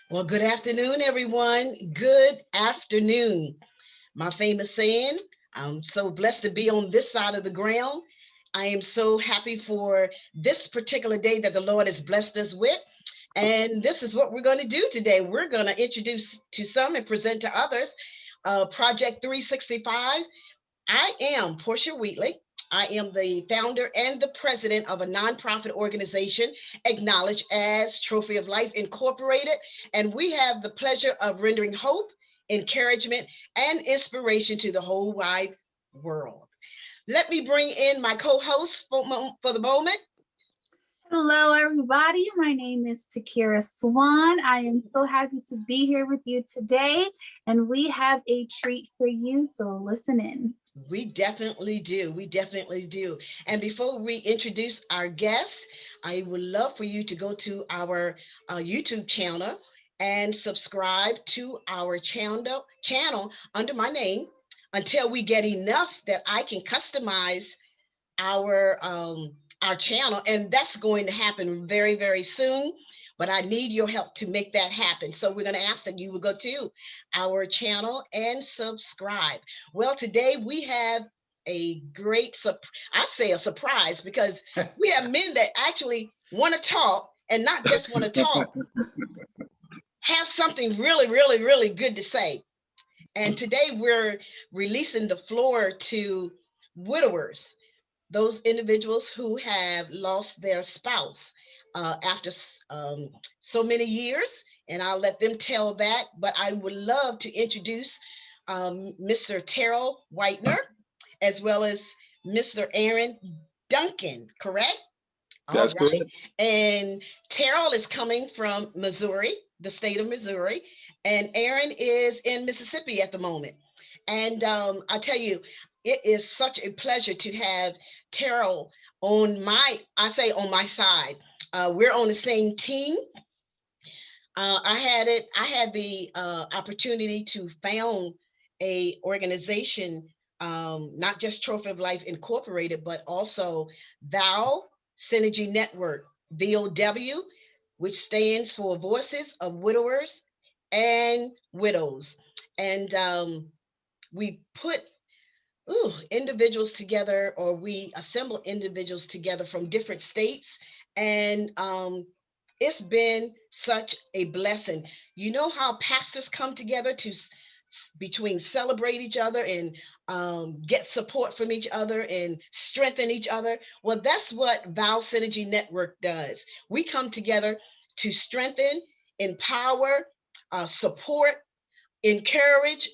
Well, good afternoon, everyone. Good afternoon. My famous saying, I'm so blessed to be on this side of the ground. I am so happy for this particular day that the Lord has blessed us with. And this is what we're going to do today. We're going to introduce to some and present to others Project 365. I am Portia Wheatley. I am the founder and the president of a nonprofit organization acknowledged as Trophy of Life Incorporated. And we have the pleasure of rendering hope, encouragement, and inspiration to the whole wide world. Let me bring in my co host for the moment. Hello, everybody. My name is Takira Swan. I am so happy to be here with you today, and we have a treat for you, so listen in. We definitely do. We definitely do. And before we introduce our guest, I would love for you to go to our YouTube channel and subscribe to our channel under my name until we get enough that I can customize our channel, and that's going to happen very, very soon. But I need your help to make that happen. So we're going to ask that you will go to our channel and subscribe. Well, today we have a great, I say a surprise, because we have men that actually want to talk, and not just want to talk, have something really, really, really good to say. And today we're releasing the floor to widowers, those individuals who have lost their spouse after so many years, and I'll let them tell that. But I would love to introduce Mr. Terrell Whitener, as well as Mr. Aaron Duncan, correct? All That's right. correct. And Terrell is coming from Missouri, the state of Missouri, and Aaron is in Mississippi at the moment. And I tell you, it is such a pleasure to have Terrell on my side. We're on the same team. I had the opportunity to found a organization, not just Trophy of Life Incorporated, but also Thou Synergy Network, VOW, which stands for Voices of Widowers and Widows. And we put individuals together, or we assemble individuals together from different states. And it's been such a blessing. You know how pastors come together to between celebrate each other and get support from each other and strengthen each other. Well, that's what Vow Synergy Network does. We come together to strengthen, empower, support, encourage,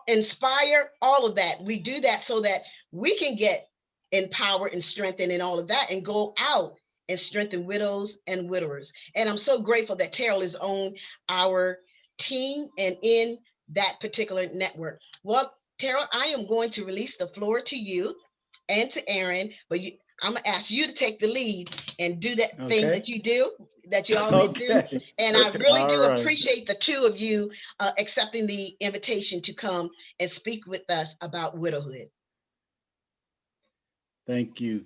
inspire, all of that. We do that so that we can get empowered and strengthened and all of that, and go out and strengthen widows and widowers. And I'm so grateful that Terrell is on our team and in that particular network. Well, Terrell, I am going to release the floor to you and to Aaron, but I'm gonna ask you to take the lead and do that thing Okay. that you do, that you always do. Okay. And I really All do right. appreciate the two of you accepting the invitation to come and speak with us about widowhood. Thank you.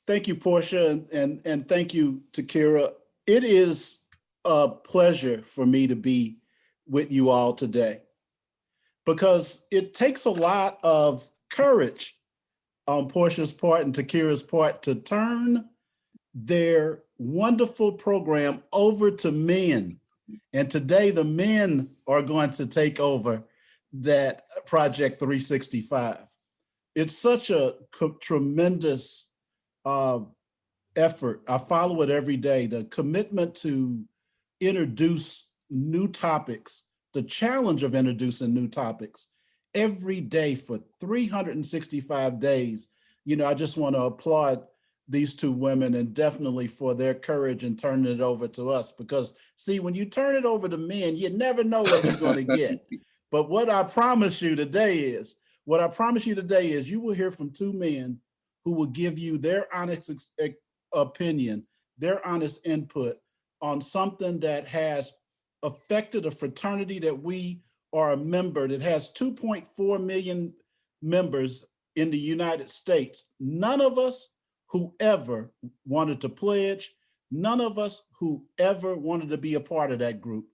Thank you, Portia, and thank you, Takira. It is a pleasure for me to be with you all today, because it takes a lot of courage on Portia's part and Takira's part to turn their wonderful program over to men. And today the men are going to take over that Project 365. It's such a tremendous uh, effort. I follow it every day. The commitment to introduce new topics, the challenge of introducing new topics every day for 365 days. You know, I just want to applaud these two women, and definitely for their courage in turning it over to us. Because see, when you turn it over to men, you never know what you're going to get. But what I promise you today is, you will hear from two men who will give you their honest opinion, their honest input on something that has affected a fraternity that we are a member, that has 2.4 million members in the United States. None of us who ever wanted to pledge, none of us who ever wanted to be a part of that group.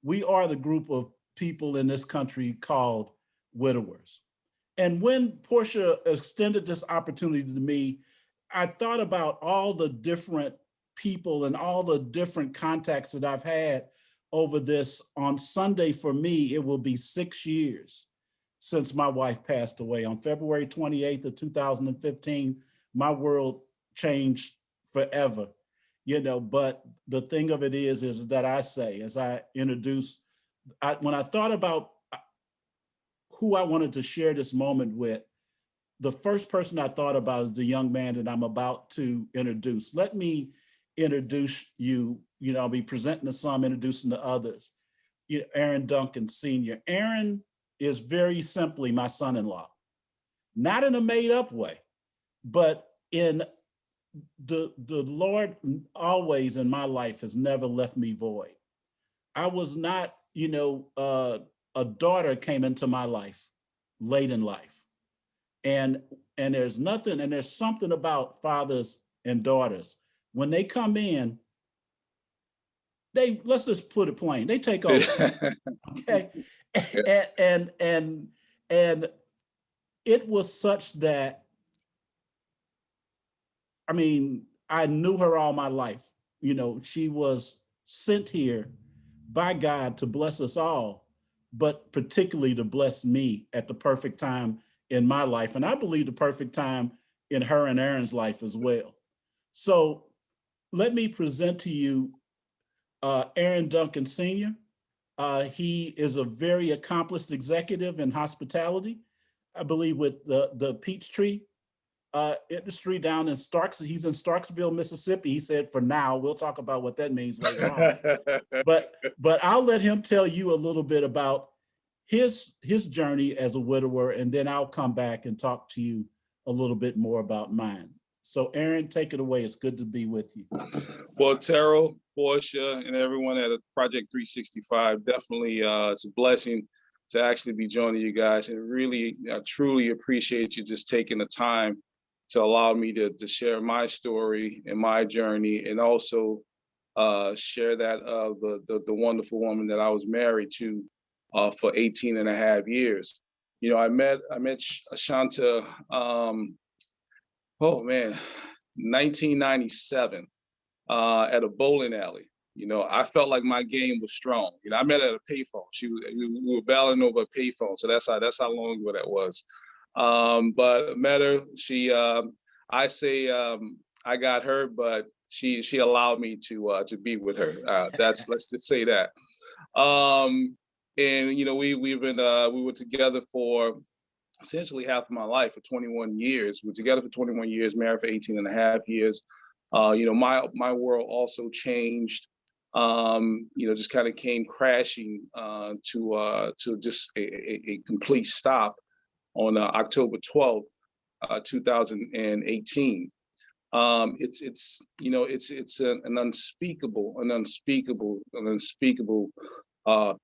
we are the group of people in this country called widowers. And when Portia extended this opportunity to me, I thought about all the different people and all the different contacts that I've had over this. On Sunday, for me, it will be 6 years since my wife passed away. On February 28th of 2015, my world changed forever, but the thing of it is that I say, as I introduce, when I thought about who I wanted to share this moment with, the first person I thought about is the young man that I'm about to introduce. Let me introduce you. I'll be presenting to some, introducing to others. Aaron Duncan Sr. Aaron is very simply my son-in-law, not in a made-up way, but in the Lord always in my life has never left me void. I was not, a daughter came into my life late in life. And there's something about fathers and daughters. When they come in, let's just put it plain, they take over. Okay. And it was such that, I knew her all my life. She was sent here by God to bless us all, but particularly to bless me at the perfect time in my life. And I believe the perfect time in her and Aaron's life as well. So let me present to you Aaron Duncan Sr. He is a very accomplished executive in hospitality, I believe with the Peachtree industry down in Starks. He's in Starksville, Mississippi. He said, for now, we'll talk about what that means later on. But I'll let him tell you a little bit about his journey as a widower, and then I'll come back and talk to you a little bit more about mine. So Aaron, take it away. It's good to be with you. Well, Terrell, Portia, and everyone at Project 365, definitely it's a blessing to actually be joining you guys, and really, I truly appreciate you just taking the time to allow me to share my story and my journey, and also share that of the wonderful woman that I was married to for 18 and a half years. I met Ashanta, 1997 at a bowling alley. I felt like my game was strong. I met her at a payphone. We were battling over a payphone, so that's how long ago that was. But met her. I got her, but she allowed me to be with her. Let's just say that. And we were together for essentially half of my life, for 21 years. We were together for 21 years, married for 18 and a half years. My world also changed. Just kind of came crashing to just a complete stop on October 12th, 2018. It's an unspeakable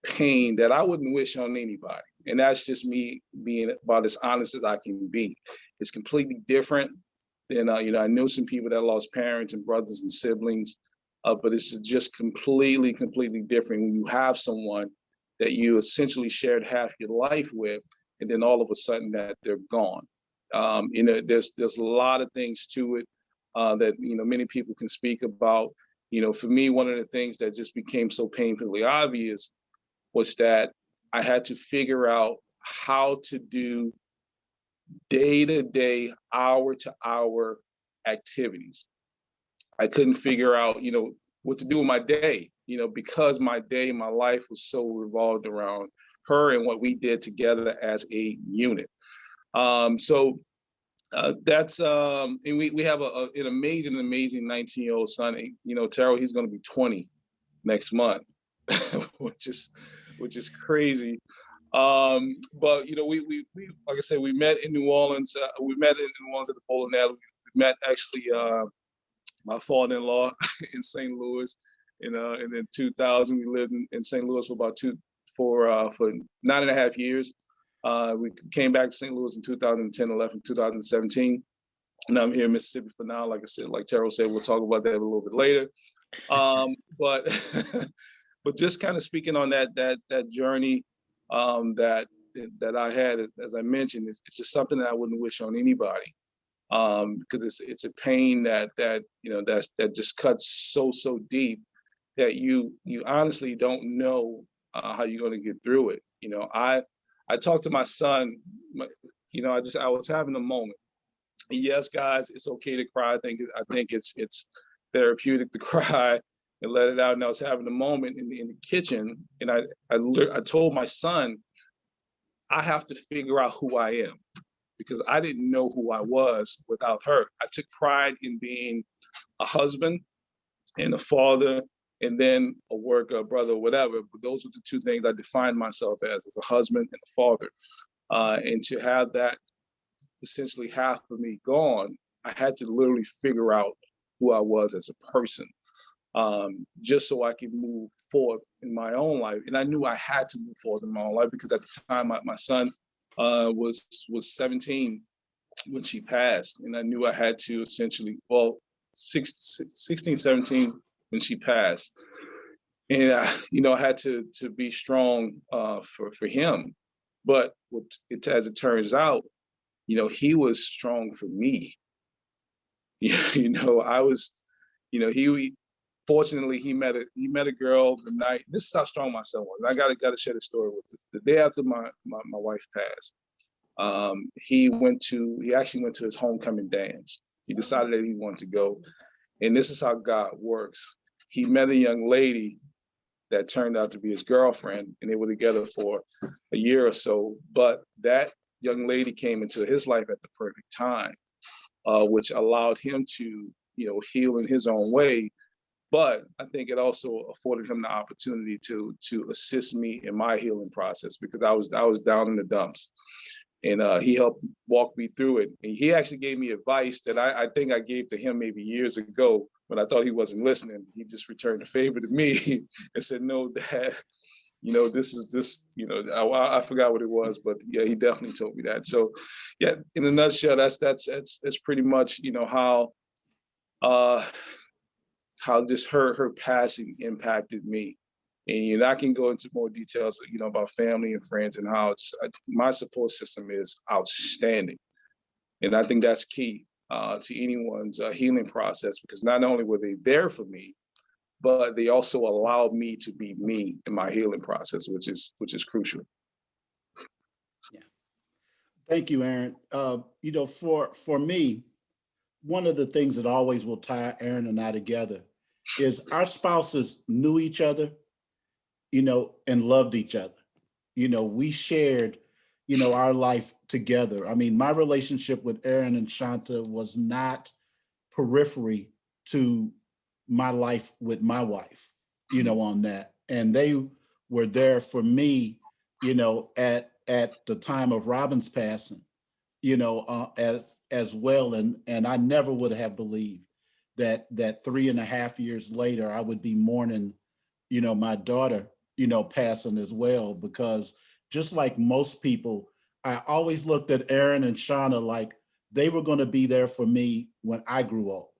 pain that I wouldn't wish on anybody. And that's just me being about as honest as I can be. It's completely different than, I know some people that lost parents and brothers and siblings, but it's just completely different when you have someone that you essentially shared half your life with, and then all of a sudden that they're gone. There's a lot of things to it that, many people can speak about. For me, one of the things that just became so painfully obvious was that I had to figure out how to do day-to-day, hour-to-hour activities. I couldn't figure out, what to do with my day, because my day, my life was so revolved around her and what we did together as a unit. That's and we have an amazing 19-year-old son. Terrell, he's going to be 20 next month, which is crazy. But we like I said, we met in New Orleans. We met in New Orleans at the bowling alley. We met actually my father-in-law in St. Louis, and in 2000 we lived in St. Louis for 9.5 years. We came back to St. Louis in 2010, 11, 2017. And I'm here in Mississippi for now. Like I said, like Terrell said, we'll talk about that a little bit later. But But just kind of speaking on that journey that I had, as I mentioned, it's just something that I wouldn't wish on anybody, because it's a pain that that just cuts so deep that you honestly don't know how you're going to get through it. I talked to my son. I was having a moment. Yes, guys, it's okay to cry. I think it's therapeutic to cry and let it out. And I was having a moment in the kitchen, and I told my son, I have to figure out who I am, because I didn't know who I was without her. I took pride in being a husband and a father, and then a worker, a brother, whatever. But those are the two things I defined myself as a husband and a father. And to have that essentially half of me gone, I had to literally figure out who I was as a person, just so I could move forward in my own life. And I knew I had to move forward in my own life, because at the time my son was 17 when she passed, and I knew I had to essentially, 16, 17 when she passed, and I had to be strong for him. But as it turns out, he was strong for me. I was, he fortunately he met a girl the night. This is how strong my son was. I gotta share the story with this. The day after my wife passed, he actually went to his homecoming dance. He decided that he wanted to go, and this is how God works. He met a young lady that turned out to be his girlfriend, and they were together for a year or so. But that young lady came into his life at the perfect time, which allowed him to, heal in his own way. But I think it also afforded him the opportunity to assist me in my healing process, because I was down in the dumps, and he helped walk me through it. And he actually gave me advice that I think I gave to him maybe years ago when I thought he wasn't listening. He just returned the favor to me and said, "No, Dad, I forgot what it was, but yeah, he definitely told me that." So, yeah, in a nutshell, that's pretty much how just her passing impacted me. And I can go into more details, about family and friends, and how my support system is outstanding. And I think that's key to anyone's healing process, because not only were they there for me, but they also allowed me to be me in my healing process, which is crucial. Yeah. Thank you, Aaron. For me, one of the things that always will tie Aaron and I together is our spouses knew each other, and loved each other. We shared, our life together. I mean, my relationship with Aaron and Shanta was not periphery to my life with my wife, on that. And they were there for me, at the time of Robin's passing, as well. And I never would have believed that 3.5 years later, I would be mourning, my daughter, passing as well, because just like most people, I always looked at Aaron and Shauna like they were going to be there for me when I grew old.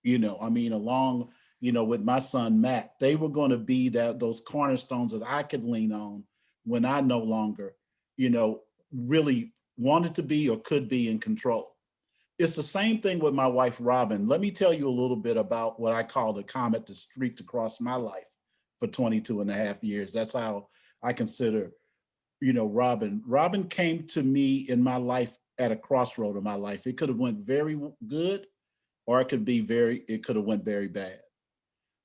Along, with my son, Matt, they were going to be those cornerstones that I could lean on when I no longer, really wanted to be or could be in control. It's the same thing with my wife, Robin. Let me tell you a little bit about what I call the comet that streaked across my life for 22.5 years. That's how I consider, Robin. Robin came to me in my life at a crossroad of my life. It could have went very good, or it could have went very bad.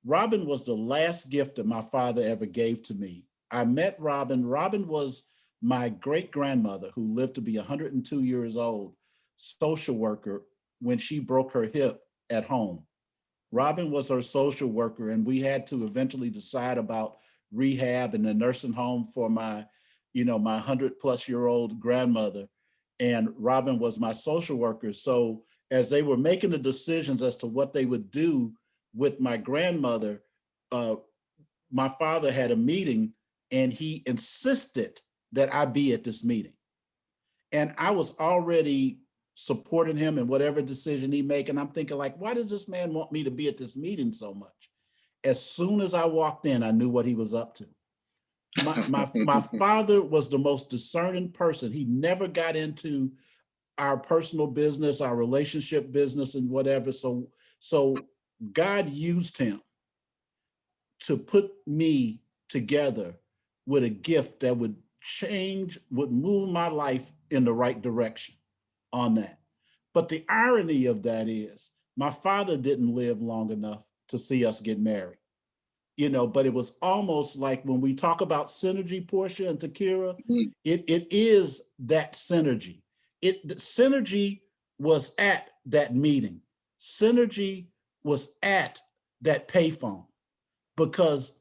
Robin was the last gift that my father ever gave to me. I met Robin. Robin was my great grandmother, who lived to be 102 years old, social worker, when she broke her hip at home. Robin was her social worker, and we had to eventually decide about rehab and a nursing home for my 100-plus-year-old grandmother. And Robin was my social worker. So as they were making the decisions as to what they would do with my grandmother, my father had a meeting, and he insisted that I be at this meeting. And I was already supporting him in whatever decision he make. And I'm thinking, like, why does this man want me to be at this meeting so much? as soon as I walked in, I knew what he was up to. My father was the most discerning person. He never got into our personal business, our relationship business, and whatever. So God used him to put me together with a gift that would move my life in the right direction on that. But the irony of that is my father didn't live long enough to see us get married. But it was almost like when we talk about synergy, Portia and Takira, it is that synergy. The synergy was at that meeting. Synergy was at that payphone, because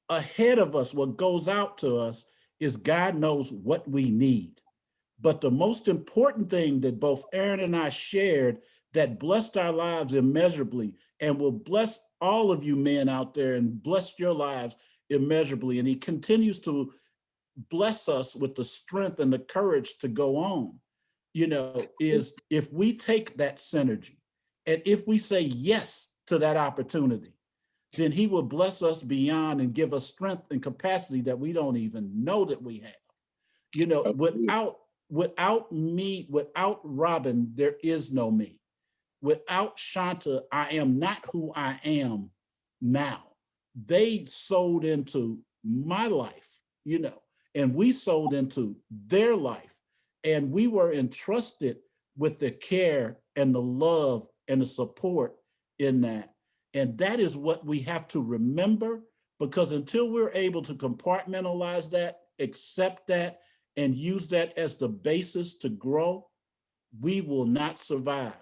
ahead of us, what goes out to us is God knows what we need. But the most important thing that both Aaron and I shared that blessed our lives immeasurably and will bless all of you men out there and bless your lives immeasurably. And he continues to bless us with the strength and the courage to go on, is if we take that synergy and if we say yes to that opportunity, then he will bless us beyond and give us strength and capacity that we don't even know that we have. Without me, without Robin, there is no me. Without Shanta, I am not who I am now. They sold into my life, and we sold into their life. And we were entrusted with the care and the love and the support in that. And that is what we have to remember, because until we're able to compartmentalize that, accept that, and use that as the basis to grow, we will not survive.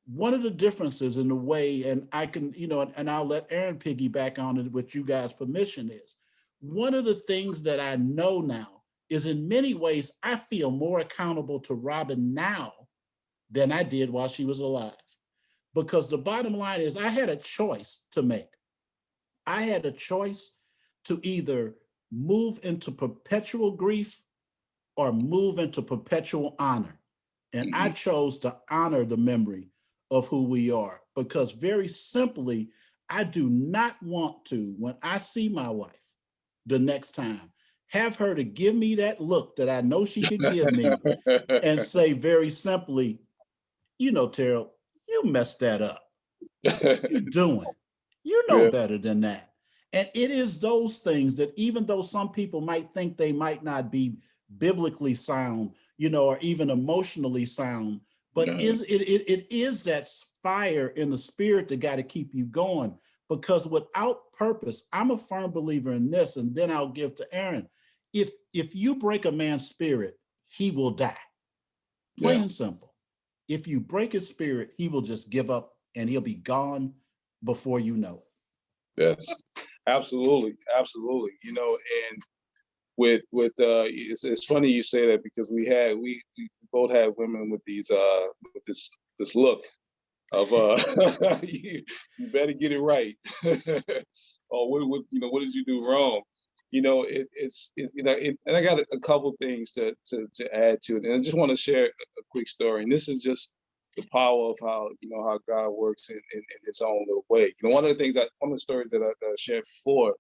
One of the differences in the way, and I can, and I'll let Aaron piggyback on it with you guys' permission, is one of the things that I know now is in many ways, I feel more accountable to Robin now than I did while she was alive. Because the bottom line is I had a choice to make. I had a choice to either move into perpetual grief or move into perpetual honor. And I chose to honor the memory of who we are, because very simply, I do not want to, when I see my wife the next time, have her to give me that look that I know she could give me and say very simply, Terrell, you messed that up. What you doing? You know better than that. And it is those things that, even though some people might think they might not be biblically sound, or even emotionally sound, but it is that fire in the spirit that got to keep you going. Because without purpose, I'm a firm believer in this, and then I'll give to Aaron. If you break a man's spirit, he will die. Plain and simple. If you break his spirit, he will just give up and he'll be gone before you know it. Yes, absolutely. And with it's funny you say that, because we both had women with with this look of you better get it right, or what did you do wrong? And I got a couple things to add to it, and I just want to share a quick story. And this is just the power of how God works in His own little way. One of the stories that I shared before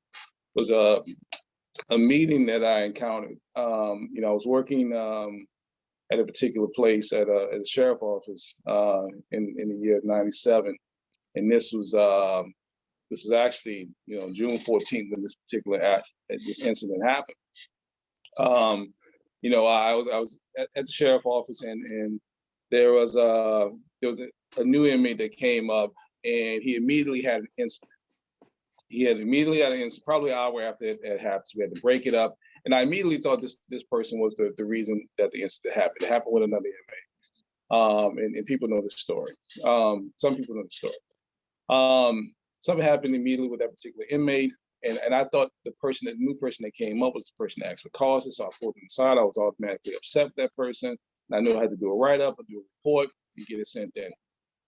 was a meeting that I encountered. I was working at a particular place at a sheriff office in the year of '97, and this was actually June 14th when this incident happened. I was at the sheriff office, and there was a new inmate that came up, and he immediately had an incident. Probably an hour after it happened. So we had to break it up. And I immediately thought this person was the reason that the incident happened. It happened with another inmate. And people know the story. Some people know the story. Something happened immediately with that particular inmate. And I thought the new person that came up was the person that actually caused it. So I pulled them aside. I was automatically upset with that person. And I knew I had to do a write-up, or do a report, and get it sent in.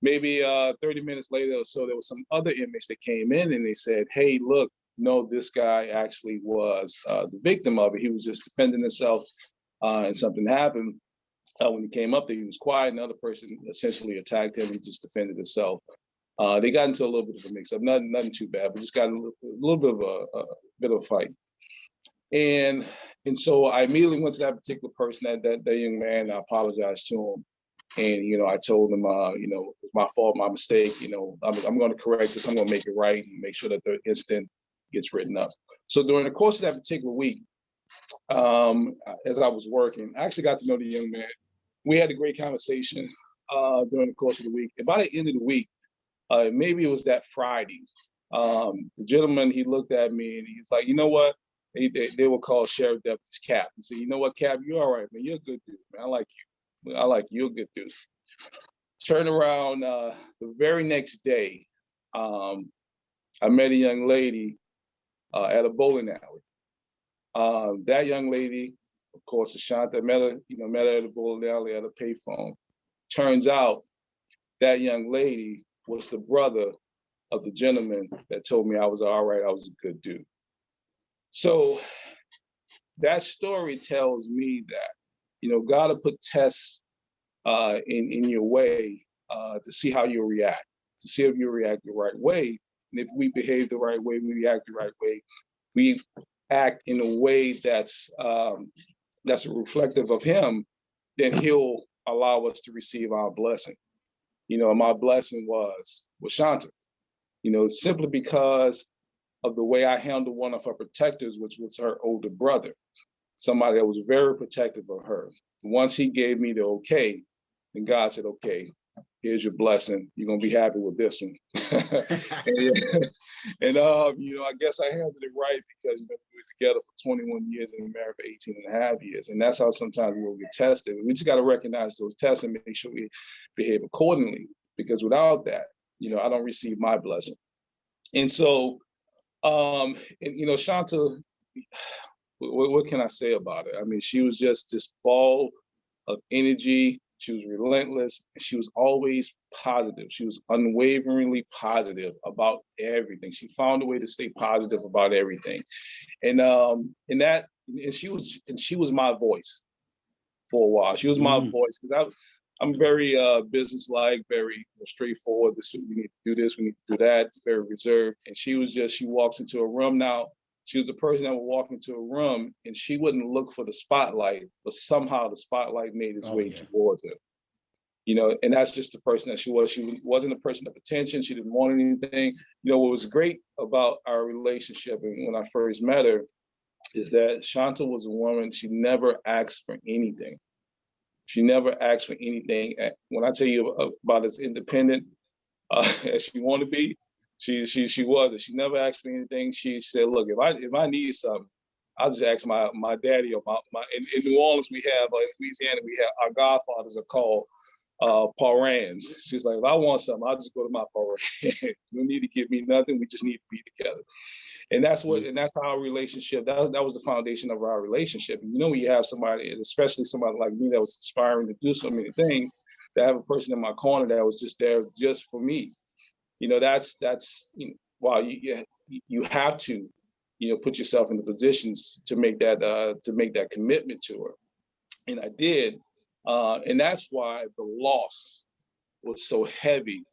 Maybe 30 minutes later or so, there was some other inmates that came in, and they said, hey, look, no, this guy actually was the victim of it. He was just defending himself, and something happened. When he came up there, he was quiet. Another person essentially attacked him. He just defended himself. They got into a little bit of a mix-up, nothing too bad, but just got a little bit of a fight. And so I immediately went to that particular person, that young man, and I apologized to him. And, I told him, it's my fault, my mistake, I'm going to correct this, I'm going to make it right and make sure that the incident gets written up. So during the course of that particular week, as I was working, I actually got to know the young man. We had a great conversation during the course of the week. And by the end of the week, maybe it was that Friday, the gentleman, he looked at me and he was like, you know what? They were called Sheriff Deputies Cap. He said, you know what, Cap, you're all right, man. You're a good dude, man. I like you. You're a good dude. Turn around the very next day, I met a young lady at a bowling alley. That young lady, of course, Ashanta, met her at a bowling alley at a payphone. Turns out that young lady was the brother of the gentleman that told me I was all right, I was a good dude. So that story tells me that, God will put tests in your way to see how you react, to see if you react the right way. And if we behave the right way, we react the right way, we act in a way that's reflective of him, then he'll allow us to receive our blessing. My blessing was Shanta, simply because of the way I handled one of her protectors, which was her older brother, somebody that was very protective of her. Once he gave me the okay, then God said, okay, here's your blessing. You're going to be happy with this one. and I guess I handled it right because we were together for 21 years and married for 18 and a half years. And that's how sometimes we'll get tested. We just got to recognize those tests and make sure we behave accordingly, because without that, I don't receive my blessing. And so, Shanta, what can I say about it? I mean, she was just this ball of energy. She was relentless, and she was always positive. She was unwaveringly positive about everything. She found a way to stay positive about everything. And she was my voice for a while. She was my voice, because I'm very businesslike, very straightforward. We need to do this, we need to do that, very reserved. And she walks into a room now. She was a person that would walk into a room and she wouldn't look for the spotlight, but somehow the spotlight made its way towards her. And that's just the person that she was. She wasn't a person of attention. She didn't want anything. What was great about our relationship and when I first met her is that Shanta was a woman, she never asked for anything. She never asked for anything. When I tell you about as independent as she wanted to be, she was. She never asked for anything. She said, "Look, if I need something, I'll just ask my daddy or my." In New Orleans, we have in Louisiana, we have our godfathers are called parrains. She's like, if I want something, I'll just go to my parrain. You don't need to give me nothing. We just need to be together. And that's our relationship. That was the foundation of our relationship. And when you have somebody, especially somebody like me that was aspiring to do so many things, to have a person in my corner that was just there just for me, that's wow. You have to, put yourself in the positions to make that commitment to her, and I did, and that's why the loss was so heavy,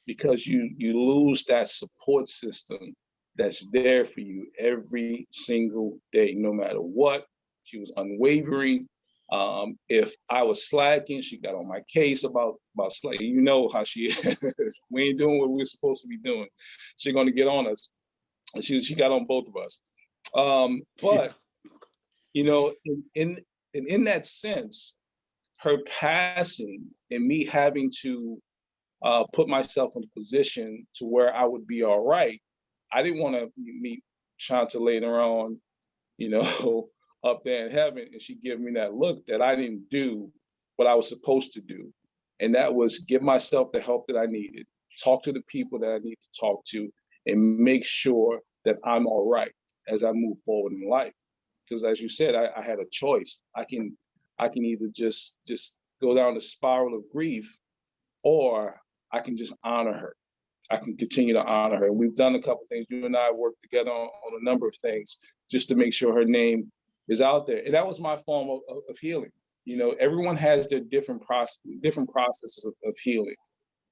because you lose that support system that's there for you every single day, no matter what. She was unwavering. If I was slacking, she got on my case about slacking. You know how she is. We ain't doing what we're supposed to be doing. She's going to get on us. And she got on both of us. But in that sense, her passing and me having to put myself in a position to where I would be all right. I didn't want to meet Shanta later on, up there in heaven, and she gave me that look that I didn't do what I was supposed to do. And that was give myself the help that I needed, talk to the people that I need to talk to, and make sure that I'm all right as I move forward in life. Because as you said, I had a choice. I can either just go down the spiral of grief, or I can just honor her. I can continue to honor her. And we've done a couple of things. You and I worked together on a number of things just to make sure her name is out there. And that was my form of healing. Everyone has their different processes of healing.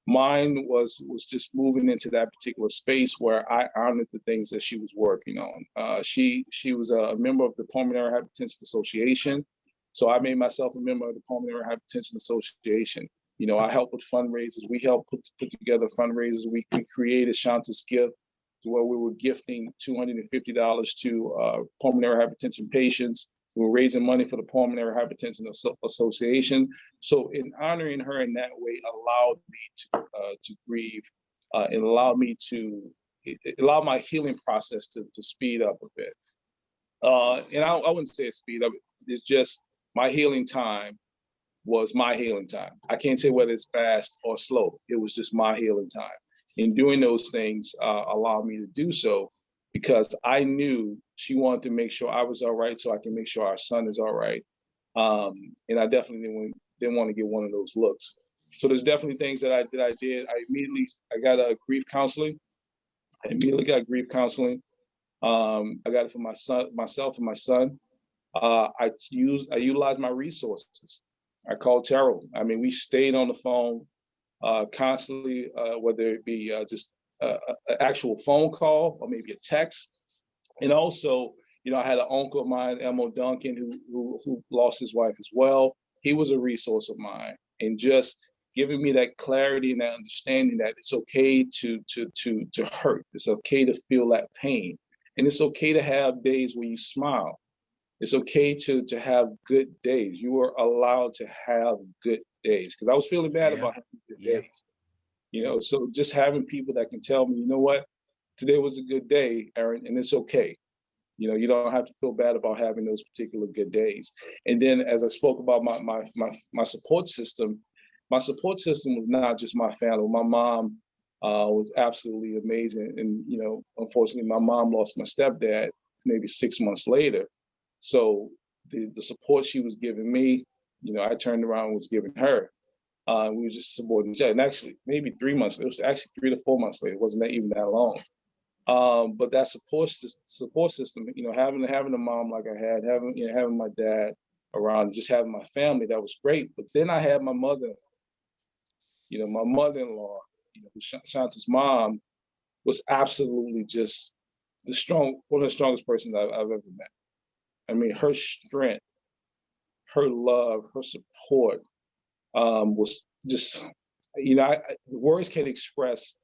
Mine was just moving into that particular space where I honored the things that she was working on. She was a member of the Pulmonary Hypertension Association, so I made myself a member of the Pulmonary Hypertension Association. You know, I helped with fundraisers. We helped put together fundraisers. We created Shanta's Gift, to where we were gifting $250 to pulmonary hypertension patients. We were raising money for the Pulmonary Hypertension Association. So in honoring her in that way allowed me to grieve. It allowed me it allowed my healing process to speed up a bit. And I wouldn't say it speed up. It's just my healing time was my healing time. I can't say whether it's fast or slow. It was just my healing time. And doing those things allowed me to do so because I knew she wanted to make sure I was all right so I can make sure our son is all right. And I definitely didn't want to get one of those looks. So there's definitely things that I did. I got a grief counseling. I immediately got grief counseling. I got it for myself and my son. I utilized my resources. I called Terrell. I mean, we stayed on the phone constantly, whether it be just an actual phone call or maybe a text. And also, you know, I had an uncle of mine, Terrell Duncan, who lost his wife as well. He was a resource of mine, and just giving me that clarity and that understanding that it's okay to hurt. It's okay to feel that pain, and it's okay to have days where you smile. It's okay to have good days. You are allowed to have good days. Because I was feeling bad about having good days. You know, so just having people that can tell me, you know what, today was a good day, Aaron, and it's okay. You know, you don't have to feel bad about having those particular good days. And then, as I spoke about my support system was not just my family. My mom was absolutely amazing. And, you know, unfortunately, my mom lost my stepdad maybe 6 months later. So the support she was giving me, you know, I turned around and was giving her. We were just supporting each other. And actually, maybe 3 months, it was actually 3 to 4 months later. It wasn't even that long. But that support system, you know, having a mom like I had, having my dad around, just having my family, that was great. But then I had my mother, you know, my mother-in-law, you know, Shanta's mom was absolutely just one of the strongest persons I've ever met. I mean, her strength, her love, her support was just, you know, the words can't express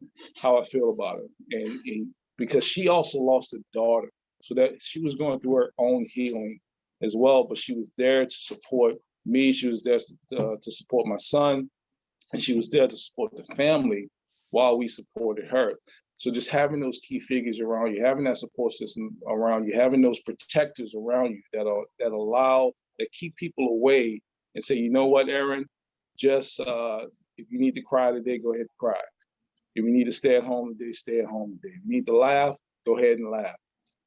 how I feel about her. And because she also lost a daughter, so that she was going through her own healing as well, but she was there to support me. She was there to support my son, and she was there to support the family while we supported her. So just having those key figures around you, having that support system around you, having those protectors around you that keep people away and say, you know what, Aaron, just if you need to cry today, go ahead and cry. If you need to stay at home today, stay at home today. If you need to laugh, go ahead and laugh.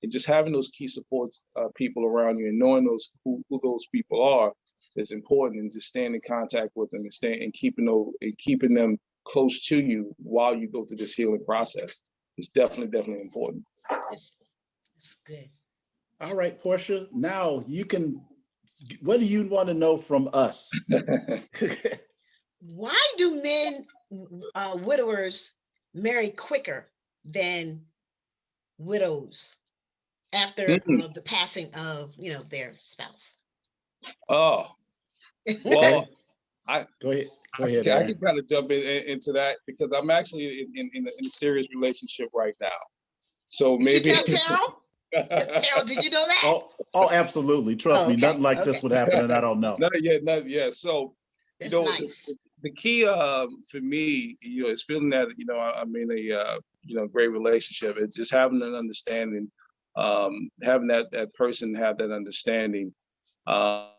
And just having those key supports people around you and knowing who those people are is important, and just staying in contact with them and keeping them close to you while you go through this healing process. It's definitely important. That's good. All right, Portia, now what do you want to know from us? Why do men, widowers, marry quicker than widows after the passing of, you know, their spouse? Oh, well, Go ahead. I can kind of jump into that because I'm actually in a serious relationship right now. So maybe. Did you tell Terrell? Terrell, did you know that? Oh, absolutely. Trust me, nothing like this would happen, and I don't know. Not yet. So, you know, nice. the key for me, you know, is feeling that, you know, I'm in a great relationship. It's just having an understanding, having that person have that understanding of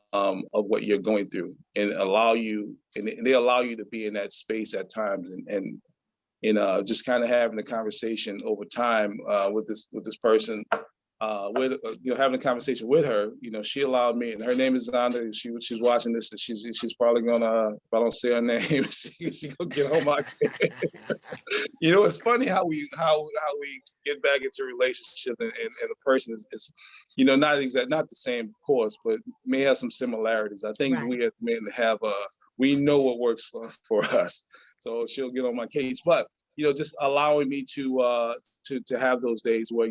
what you're going through, and they allow you to be in that space at times, and just kind of having a conversation over time with this person. Having a conversation with her, you know, she allowed me, and her name is Zonda. She's watching this, and she's probably gonna, if I don't say her name, she gonna get on my. You know, it's funny how we get back into a relationship, and a person is, you know, not the same, of course, but may have some similarities. I think we as men we know what works for us. so she'll get on my case. But just allowing me to have those days where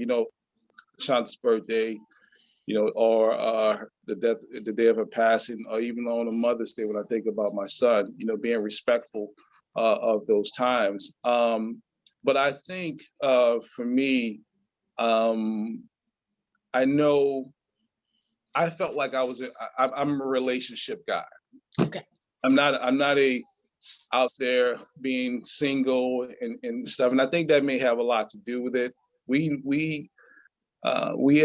Shanta's birthday, or the day of her passing, or even on a Mother's Day when I think about my son, being respectful of those times. But I think for me, I know I felt like I'm a relationship guy. Okay. I'm not a out there being single and stuff, and I think that may have a lot to do with it. We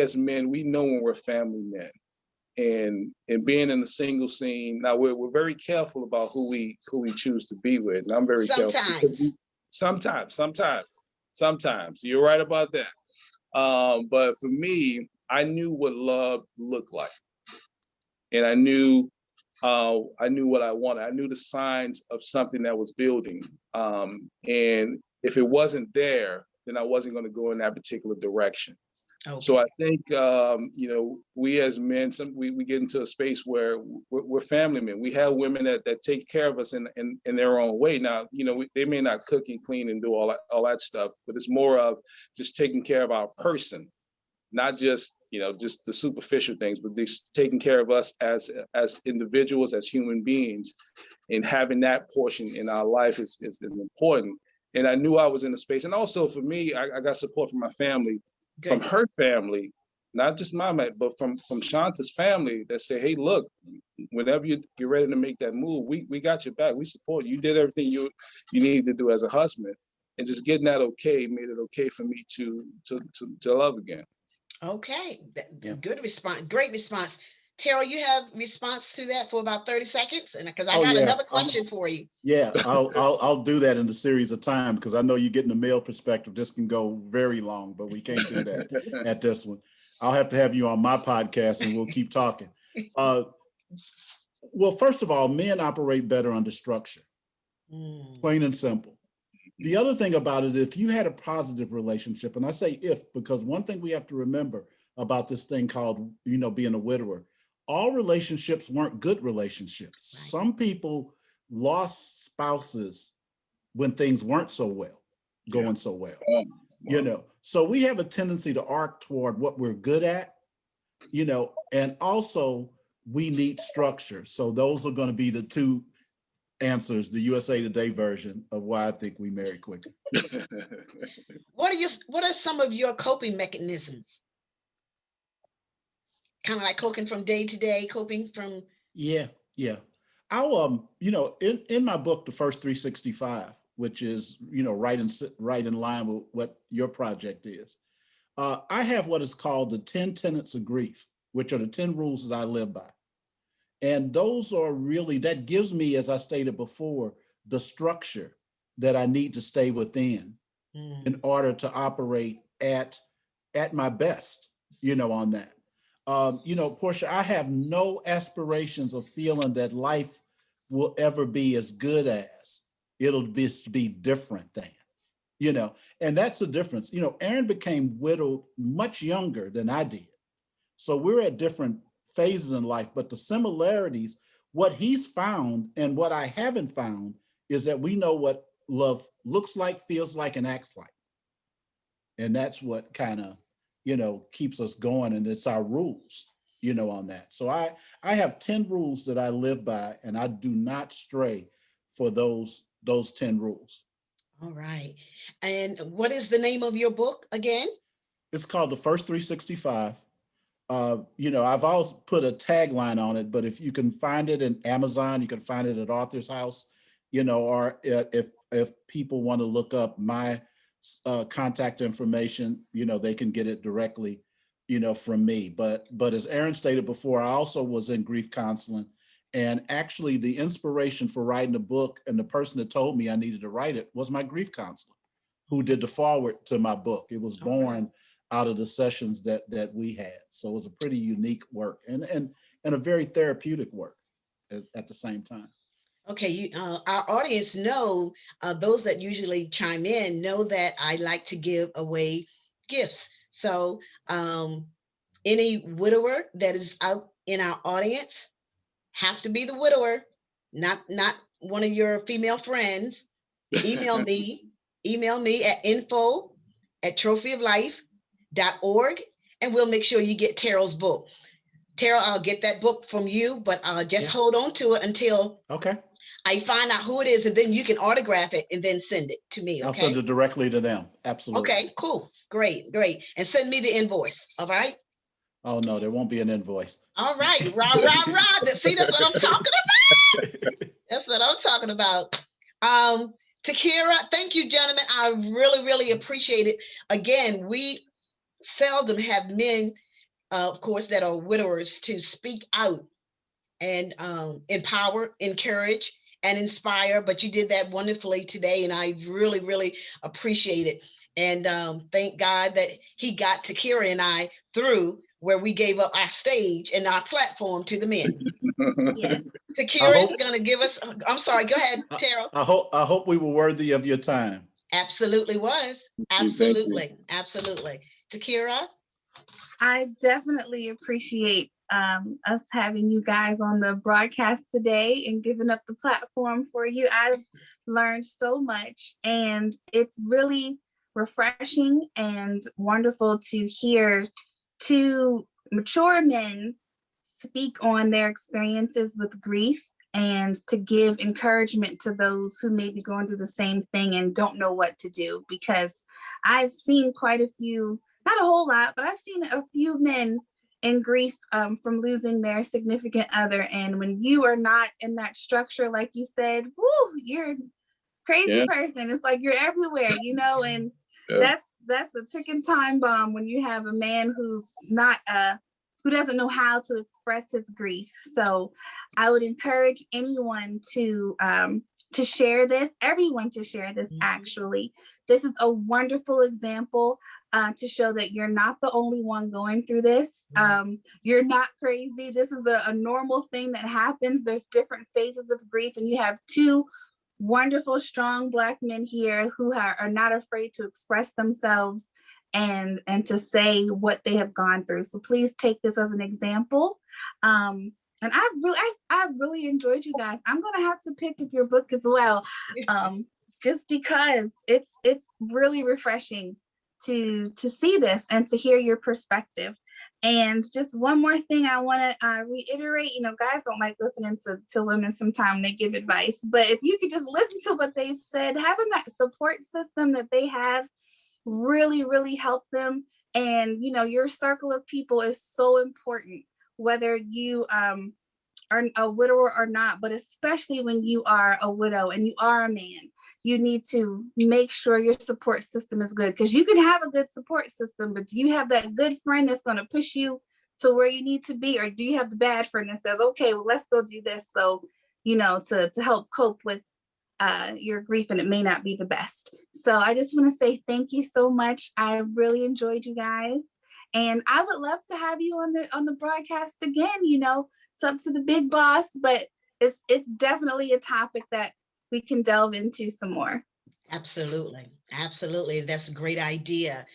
as men, we know when we're family men, and being in the single scene. Now we're very careful about who we choose to be with, and I'm very careful. Sometimes you're right about that. But for me, I knew what love looked like, and I knew what I wanted. I knew the signs of something that was building, and if it wasn't there, then I wasn't going to go in that particular direction. Okay. So I think, we as men, we get into a space where we're family men. We have women that take care of us in their own way. Now, they may not cook and clean and do all that stuff, but it's more of just taking care of our person, not just, just the superficial things, but just taking care of us as individuals, as human beings, and having that portion in our life is important. And I knew I was in a space. And also for me, I got support from my family. Good. From her family, not just my mate, but from Shanta's family that say, hey, look, whenever you get ready to make that move, we got your back. We support you. You did everything you needed to do as a husband. And just getting that okay made it okay for me to love again. Okay. Good response. Great response. Terrell, you have response to that for about 30 seconds? And because I got another question for you. Yeah, I'll do that in the series of time, because I know you get in the male perspective. This can go very long, but we can't do that at this one. I'll have to have you on my podcast and we'll keep talking. Well, first of all, men operate better under structure, plain and simple. The other thing about it, if you had a positive relationship, and I say if, because one thing we have to remember about this thing called, being a widower, all relationships weren't good relationships. Right. Some people lost spouses when things weren't so well, going so well, so we have a tendency to arc toward what we're good at, and also we need structure. So those are going to be the two answers, the USA Today version of why I think we marry quicker. What are some of your coping mechanisms? Kind of like coping from day to day, coping from. Yeah. I'll in my book, The First 365, which is right in line with what your project is. I have what is called the 10 tenets of grief, which are the 10 rules that I live by. And those are really, that gives me, as I stated before, the structure that I need to stay within in order to operate at my best, on that. Portia, I have no aspirations of feeling that life will ever be as good as. It'll be different than, and that's the difference. Aaron became widowed much younger than I did. So we're at different phases in life, but the similarities, what he's found and what I haven't found, is that we know what love looks like, feels like, and acts like. And that's what kind of, keeps us going, and it's our rules, on that. So I have 10 rules that I live by, and I do not stray for those 10 rules. All right. And what is the name of your book again? It's called The First 365. I've always put a tagline on it, but if you can find it in Amazon, you can find it at Author's House, or if people want to look up my contact information, they can get it directly, from me. But as Aaron stated before, I also was in grief counseling, and actually the inspiration for writing the book and the person that told me I needed to write it was my grief counselor, who did the foreword to my book. It was born out of the sessions that we had. So it was a pretty unique work and a very therapeutic work at the same time. Okay, our audience know, those that usually chime in know that I like to give away gifts. So any widower that is out in our audience, have to be the widower, not one of your female friends. email me at info@trophyoflife.org, and we'll make sure you get Terrell's book. Terrell, I'll get that book from you, but just hold on to it until I find out who it is, and then you can autograph it and then send it to me. I'll Okay. send it directly to them. Absolutely. Okay, cool. Great. And send me the invoice. All right. Oh no, there won't be an invoice. All right. Rah, rah, rah. See, that's what I'm talking about. That's what I'm talking about. Takira, thank you, gentlemen. I really, really appreciate it. Again, we seldom have men, of course, that are widowers to speak out and empower, encourage, and inspire. But you did that wonderfully today, and I really, really appreciate it. And thank God that he got Takira and I through where we gave up our stage and our platform to the men. Yeah. Takira is going to give us, I'm sorry, go ahead, Terrell. I hope we were worthy of your time. Absolutely was. Absolutely. Absolutely. Takira? I definitely appreciate us having you guys on the broadcast today and giving up the platform for you. I've learned so much, and it's really refreshing and wonderful to hear two mature men speak on their experiences with grief and to give encouragement to those who may be going through the same thing and don't know what to do. Because I've seen quite a few, not a whole lot, but I've seen a few men in grief from losing their significant other. And when you are not in that structure, like you said, whoo, you're a crazy person. It's like you're everywhere, and that's a ticking time bomb when you have a man who's not who doesn't know how to express his grief. So I would encourage anyone to share this, everyone to share this. Actually, this is a wonderful example to show that you're not the only one going through this. You're not crazy. This is a normal thing that happens. There's different phases of grief, and you have two wonderful, strong Black men here who are not afraid to express themselves and to say what they have gone through. So please take this as an example. And I really enjoyed you guys. I'm gonna have to pick up your book as well, just because it's really refreshing to see this and to hear your perspective. And just one more thing I want to reiterate, guys don't like listening to women sometimes, they give advice, but if you could just listen to what they've said, having that support system that they have really, really help them. And, your circle of people is so important, whether you are a widower or not, but especially when you are a widow and you are a man, you need to make sure your support system is good, because you can have a good support system, but do you have that good friend that's going to push you to where you need to be? Or do you have the bad friend that says, okay, well, let's go do this. So, to help cope with your grief, and it may not be the best. So I just want to say thank you so much. I really enjoyed you guys, and I would love to have you on the broadcast again. It's up to the big boss, but it's definitely a topic that we can delve into some more. Absolutely. That's a great idea.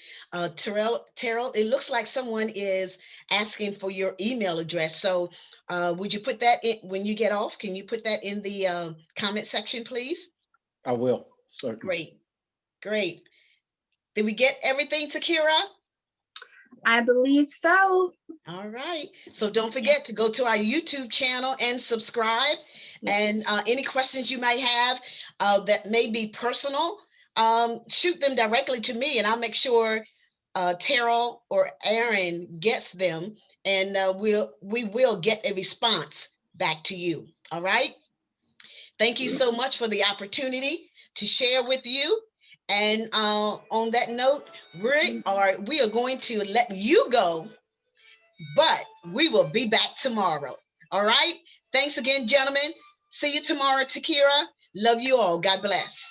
Terrell, it looks like someone is asking for your email address. So would you put that in when you get off? Can you put that in the comment section, please? I will, certainly. Great. Did we get everything, Takira? I believe so. All right. So don't forget to go to our YouTube channel and subscribe. Yes. And any questions you might have that may be personal, shoot them directly to me, and I'll make sure Terrell or Aaron gets them, and we will get a response back to you. All right. Thank you so much for the opportunity to share with you. And on that note, we are going to let you go, but we will be back tomorrow. All right. Thanks again, gentlemen. See you tomorrow, Takira. Love you all. God bless.